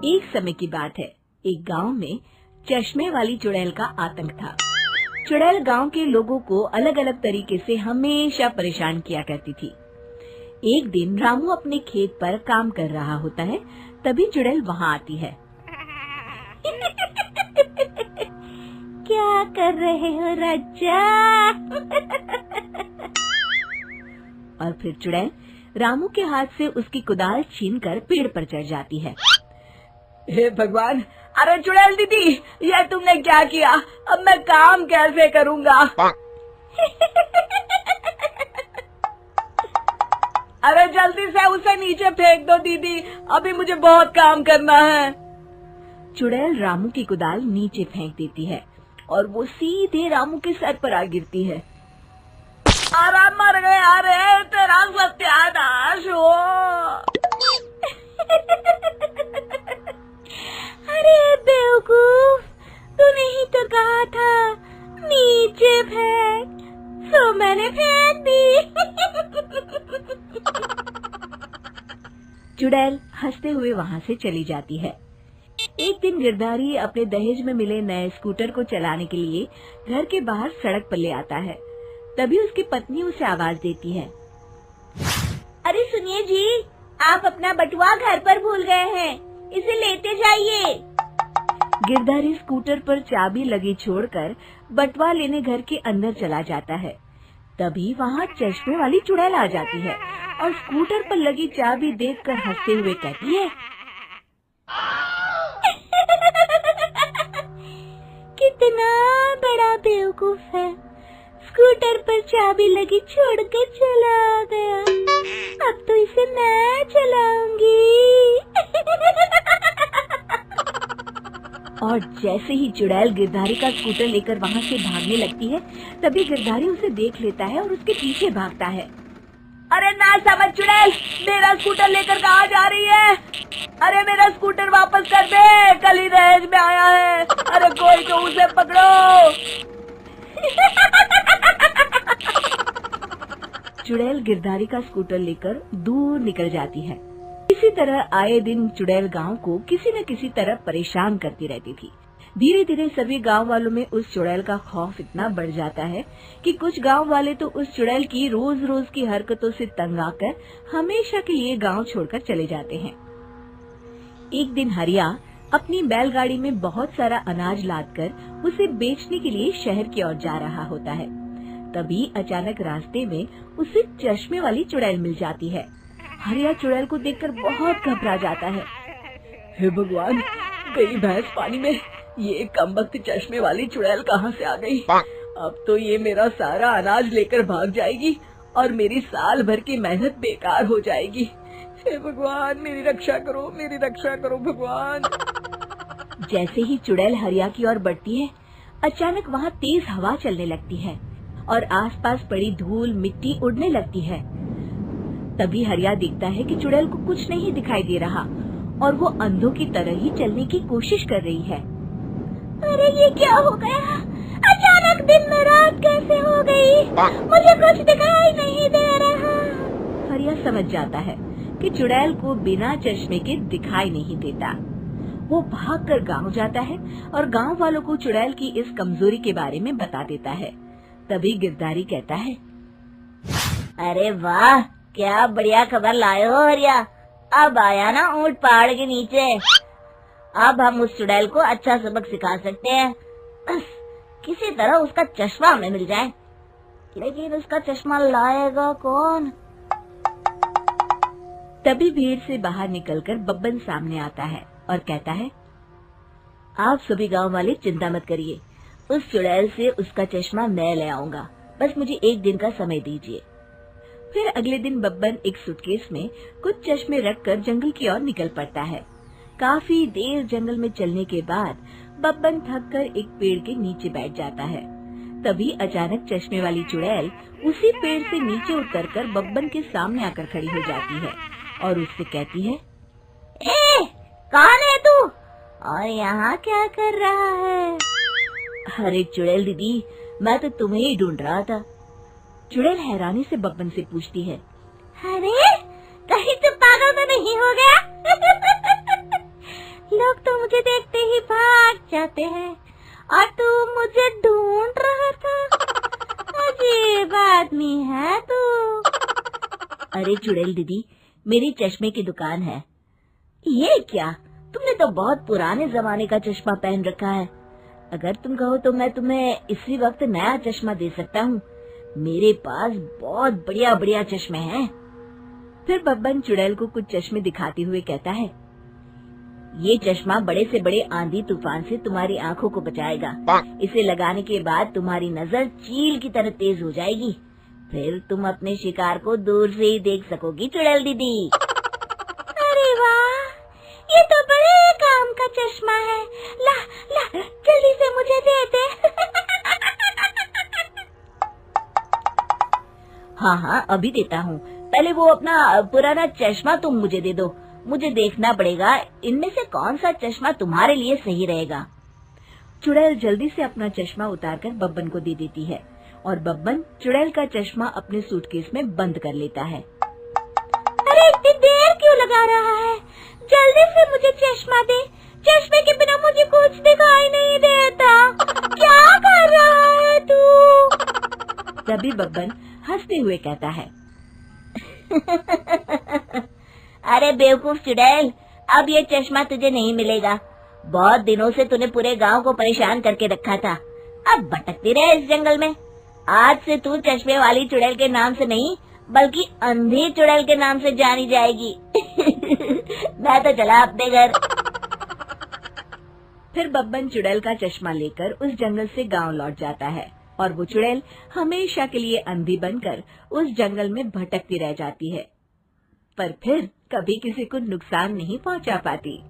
एक समय की बात है, एक गांव में चश्मे वाली चुड़ैल का आतंक था। चुड़ैल गांव के लोगों को अलग अलग तरीके से हमेशा परेशान किया करती थी। एक दिन रामू अपने खेत पर काम कर रहा होता है, तभी चुड़ैल वहाँ आती है। क्या कर रहे हो राजा? और फिर चुड़ैल रामू के हाथ से उसकी कुदाल छीनकर पेड़ पर चढ़ जाती है। हे भगवान, अरे चुड़ैल दीदी, ये तुमने क्या किया? अब मैं काम कैसे करूँगा? अरे जल्दी से उसे नीचे फेंक दो दीदी, अभी मुझे बहुत काम करना है। चुड़ैल रामू की कुदाल नीचे फेंक देती है और वो सीधे रामू के सर पर आ गिरती है। अरे मर गया रे, तेरा सत्यानाश हो। अरे बेवकूफ, तूने ही तो कहा था नीचे फेंक, सो मैंने फेंक दी। चुड़ैल हंसते हुए वहाँ से चली जाती है। एक दिन गिरधारी अपने दहेज में मिले नए स्कूटर को चलाने के लिए घर के बाहर सड़क पर ले आता है। तभी उसकी पत्नी उसे आवाज देती है। अरे सुनिए जी, आप अपना बटुआ घर पर भूल गए हैं, इसे लेते जाइए। गिरधारी स्कूटर पर चाबी लगी छोड़कर बटुआ लेने घर के अंदर चला जाता है। तभी वहाँ चश्मे वाली चुड़ैल आ जाती है और स्कूटर पर लगी चाबी देखकर हंसते हुए कहती है, कितना बड़ा बेवकूफ है, स्कूटर पर चाबी लगी छोड़कर चला गया, अब तो इसे मैं चलाऊंगी। और जैसे ही चुड़ैल गिरधारी का स्कूटर लेकर वहाँ से भागने लगती है, तभी गिरधारी उसे देख लेता है और उसके पीछे भागता है। अरे ना समझ चुड़ैल, मेरा स्कूटर लेकर कहाँ जा रही है? अरे मेरा स्कूटर वापस कर दे, कल ही दहेज में आया है। अरे कोई तो उसे पकड़ो। चुड़ैल गिरधारी का स्कूटर लेकर दूर निकल जाती है। इसी तरह आए दिन चुड़ैल गांव को किसी न किसी तरह परेशान करती रहती थी। धीरे धीरे सभी गांव वालों में उस चुड़ैल का खौफ इतना बढ़ जाता है कि कुछ गांव वाले तो उस चुड़ैल की रोज रोज की हरकतों से तंग आकर हमेशा के लिए गांव छोड़कर चले जाते हैं। एक दिन हरिया अपनी बैलगाड़ी में बहुत सारा अनाज लादकर उसे बेचने के लिए शहर की ओर जा रहा होता है। तभी अचानक रास्ते में उसे चश्मे वाली चुड़ैल मिल जाती है। हरिया चुड़ैल को देखकर बहुत घबरा जाता है। हे भगवान, गई भैंस पानी में, ये कमबख्त चश्मे वाली चुड़ैल कहाँ से आ गई? अब तो ये मेरा सारा अनाज लेकर भाग जाएगी और मेरी साल भर की मेहनत बेकार हो जाएगी। हे भगवान, मेरी रक्षा करो, मेरी रक्षा करो भगवान। जैसे ही चुड़ैल हरिया की ओर बढ़ती है, अचानक वहाँ तेज हवा चलने लगती है और आसपास पड़ी धूल मिट्टी उड़ने लगती है। तभी हरिया देखता है कि चुड़ैल को कुछ नहीं दिखाई दे रहा और वो अंधों की तरह ही चलने की कोशिश कर रही है। अरे ये क्या हो गया? अचानक दिन में रात कैसे हो गई? मुझे कुछ दिखाई नहीं दे रहा। हरिया समझ जाता है कि चुड़ैल को बिना चश्मे के दिखाई नहीं देता। वो भागकर गांव जाता है और गांव वालों को चुड़ैल की इस कमजोरी के बारे में बता देता है। तभी गिरधारी कहता है, अरे वाह, क्या बढ़िया खबर लाए हो हरिया। अब आया ना ऊंट पहाड़ के नीचे। अब हम उस चुड़ैल को अच्छा सबक सिखा सकते हैं। बस किसी तरह उसका चश्मा हमें मिल जाए। लेकिन उसका चश्मा लाएगा कौन? तभी भीड़ से बाहर निकलकर बब्बन सामने आता है और कहता है, आप सभी गांव वाले चिंता मत करिए, उस चुड़ैल से उसका चश्मा मैं ले आऊंगा, बस मुझे एक दिन का समय दीजिए। फिर अगले दिन बब्बन एक सूटकेस में कुछ चश्मे रखकर जंगल की ओर निकल पड़ता है। काफी देर जंगल में चलने के बाद बब्बन थककर एक पेड़ के नीचे बैठ जाता है। तभी अचानक चश्मे वाली चुड़ैल उसी पेड़ से नीचे उतरकर बब्बन के सामने आकर खड़ी हो जाती है और उससे कहती है, ए, कौन है तू और यहाँ क्या कर रहा है? अरे चुड़ैल दीदी, मैं तो तुम्हें ही ढूंढ रहा था। चुड़ैल हैरानी से बब्बन से पूछती है, अरे कहीं तो पागल तो नहीं हो गया? लोग तो मुझे देखते ही भाग जाते हैं और तू मुझे ढूंढ रहा था। अजीब आदमी है तू। अरे चुड़ैल दीदी, मेरी चश्मे की दुकान है। ये क्या, तुमने तो बहुत पुराने जमाने का चश्मा पहन रखा है। अगर तुम कहो तो मैं तुम्हें इसी वक्त नया चश्मा दे सकता हूँ। मेरे पास बहुत बढ़िया बढ़िया चश्मे हैं। फिर बब्बन चुड़ैल को कुछ चश्मे दिखाते हुए कहता है, ये चश्मा बड़े से बड़े आंधी तूफान से तुम्हारी आंखों को बचाएगा। इसे लगाने के बाद तुम्हारी नजर चील की तरह तेज हो जाएगी। फिर तुम अपने शिकार को दूर से ही देख सकोगी चुड़ैल दीदी। अरे वाह, ये तो बड़े काम का चश्मा है। ला ला, जल्दी से मुझे दे दे। हाँ हाँ, अभी देता हूँ। पहले वो अपना पुराना चश्मा तुम मुझे दे दो। मुझे देखना पड़ेगा इनमें से कौन सा चश्मा तुम्हारे लिए सही रहेगा। चुड़ैल जल्दी से अपना चश्मा उतारकर बब्बन को दे देती है और बब्बन चुड़ैल का चश्मा अपने सूटकेस में बंद कर लेता है। अरे इतनी देर क्यों लगा रहा है? जल्दी से मुझे चश्मा दे। चश्मे के बिना मुझे कुछ दिखाई नहीं देता। क्या कर रहा है तू? तभी बब्बन हंसते हुए कहता है, अरे बेवकूफ चुड़ैल, अब ये चश्मा तुझे नहीं मिलेगा। बहुत दिनों से तूने पूरे गांव को परेशान करके रखा था। अब भटकती रहे इस जंगल में। आज से तू चश्मे वाली चुड़ैल के नाम से नहीं, बल्कि अंधी चुड़ैल के नाम से जानी जाएगी। मैं तो चला अपने घर। फिर बब्बन चुड़ैल का चश्मा लेकर उस जंगल से गांव लौट जाता है और वो चुड़ैल हमेशा के लिए अंधी बनकर उस जंगल में भटकती रह जाती है, पर फिर कभी किसी को नुकसान नहीं पहुंचा पाती।